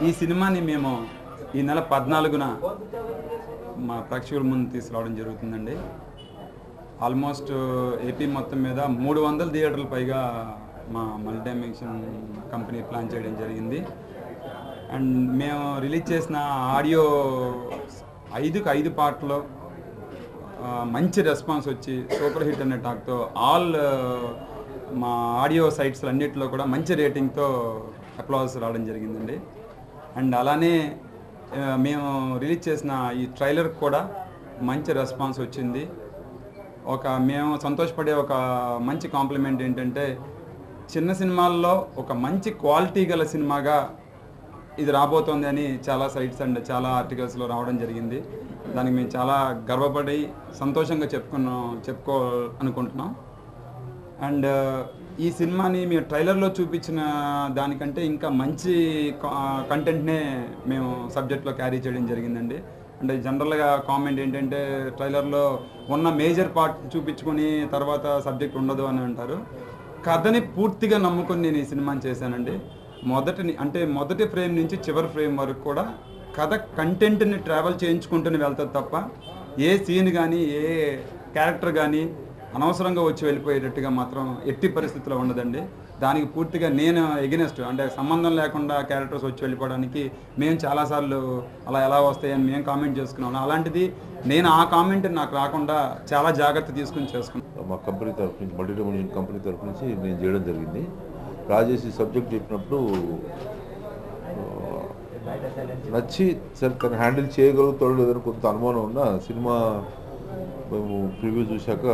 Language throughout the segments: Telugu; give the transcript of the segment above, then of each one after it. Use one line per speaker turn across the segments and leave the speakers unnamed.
ఈ సినిమాని మేము ఈ నెల 14న మా ప్రేక్షకుల ముందు తీసుకురావడం జరుగుతుందండి. ఆల్మోస్ట్ ఏపీ మొత్తం మీద 300 థియేటర్లు పైగా మా మల్టీడైమెన్షన్ కంపెనీ ప్లాన్ చేయడం జరిగింది. అండ్ మేము రిలీజ్ చేసిన ఆడియో 5 పాటలో మంచి రెస్పాన్స్ వచ్చి సూపర్ హిట్ అనే టాక్తో మా ఆడియో సైట్స్ అన్నిటిలో కూడా మంచి రేటింగ్తో అప్లాజ్ రావడం జరిగిందండి. అండ్ అలానే మేము రిలీజ్ చేసిన ఈ ట్రైలర్ కూడా మంచి రెస్పాన్స్ వచ్చింది. మేము సంతోషపడే ఒక మంచి కాంప్లిమెంట్ ఏంటంటే, చిన్న సినిమాల్లో ఒక మంచి క్వాలిటీ గల సినిమాగా ఇది రాబోతోంది అని చాలా సైట్స్ అండ్ చాలా ఆర్టికల్స్లో రావడం జరిగింది. దానికి మేము చాలా గర్వపడి సంతోషంగా చెప్పుకో అనుకుంటున్నాం. అండ్ ఈ సినిమాని మేము ట్రైలర్లో చూపించిన దానికంటే ఇంకా మంచి కంటెంట్నే మేము సబ్జెక్ట్లో క్యారీ చేయడం జరిగిందండి. అంటే జనరల్గా కామెంట్ ఏంటంటే, ట్రైలర్లో ఉన్న మేజర్ పార్ట్ చూపించుకొని తర్వాత సబ్జెక్ట్ ఉండదు అని అంటారు. కథని పూర్తిగా నమ్ముకొని నేను ఈ సినిమాని చేశానండి. మొదటి ఫ్రేమ్ నుంచి చివరి ఫ్రేమ్ వరకు కూడా కథ కంటెంట్ని ట్రావెల్ చేయించుకుంటూనే వెళ్తుంది తప్ప ఏ సీన్ కానీ ఏ క్యారెక్టర్ కానీ అనవసరంగా వచ్చి వెళ్ళిపోయేటట్టుగా మాత్రం ఎట్టి పరిస్థితుల్లో ఉండదండి. దానికి పూర్తిగా నేను ఎగెనెస్ట్, అంటే సంబంధం లేకుండా క్యారెక్టర్స్ వచ్చి వెళ్ళిపోవడానికి మేము చాలాసార్లు అలా ఎలా వస్తాయని మేము కామెంట్ చేసుకున్నాను. అలాంటిది నేను ఆ కామెంట్ నాకు రాకుండా చాలా జాగ్రత్త తీసుకుని చేసుకున్నాను.
మా కంపెనీ తరఫు నుంచి, మల్టీడైమెన్షన్ కంపెనీ తరఫు నుంచి నేను చేయడం జరిగింది. రాజేష్ సబ్జెక్ట్ చెప్పినప్పుడు నచ్చి సరే తను హ్యాండిల్ చేయగలుగుతాడు లేదని కొంత అనుమానం ఉన్న సినిమా మేము ప్రివ్యూ చూశాక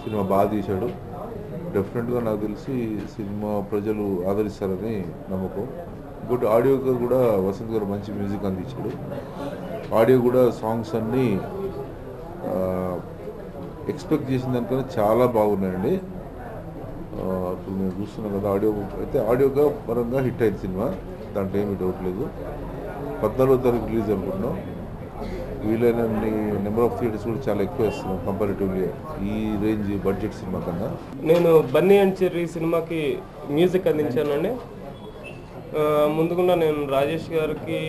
సినిమా బాగా తీశాడు. డెఫినెట్గా నాకు తెలిసి సినిమా ప్రజలు ఆదరిస్తారని నమ్మకం. ఇంకోటి ఆడియోగా కూడా వసంత్ గారు మంచి మ్యూజిక్ అందించాడు. ఆడియో కూడా సాంగ్స్ అన్నీ ఎక్స్పెక్ట్ చేసిన దానికన్నా చాలా బాగున్నాయండి. ఇప్పుడు మేము చూస్తున్నాం కదా, ఆడియోగా పరంగా హిట్ అయింది సినిమా, దాంట్లో ఏమీ డౌట్ లేదు. 14వ తారీఖు రిలీజ్ అనుకుంటున్నాం. వీలైనన్ని నెంబర్ ఆఫ్ థియేటర్స్ కూడా చాలా ఎక్కువ వేస్తున్నాం కంపారిటివ్లీ ఈ రేంజ్ బడ్జెట్ సినిమా కన్నా.
నేను బన్నీ అండ్ చెర్రీ సినిమాకి మ్యూజిక్ అందించానండి. ముందుగా నేను రాజేష్ గారికి,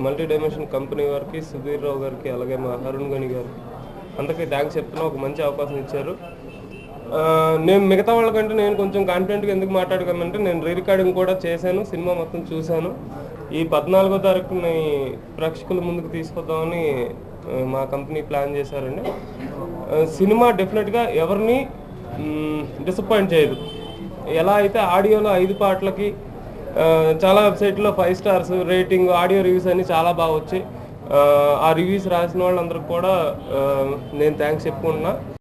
మల్టీ డైమెన్షన్ కంపెనీ వారికి, సుధీర్ రావు గారికి, అలాగే మా అరుణ్ గని గారికి అందరికీ థ్యాంక్స్ చెప్తున్నా. ఒక మంచి అవకాశం ఇచ్చారు. నేను మిగతా వాళ్ళకంటే నేను కొంచెం కాన్ఫిడెంట్గా ఎందుకు మాట్లాడగలనంటే, నేను రీ రికార్డింగ్ కూడా చేశాను, సినిమా మొత్తం చూశాను. ఈ 14వ తారీఖుని ప్రేక్షకుల ముందుకు తీసుకొద్దామని మా కంపెనీ ప్లాన్ చేశారండి. సినిమా డెఫినెట్గా ఎవరిని డిసప్పాయింట్ చేయదు. ఎలా అయితే ఆడియోలో 5 పాటలకి చాలా వెబ్సైట్లో 5 స్టార్స్ రేటింగ్, ఆడియో రివ్యూస్ అన్నీ చాలా బాగా వచ్చాయి. ఆ రివ్యూస్ రాసిన వాళ్ళందరికీ కూడా నేను థ్యాంక్స్ చెప్పుకుంటున్నా.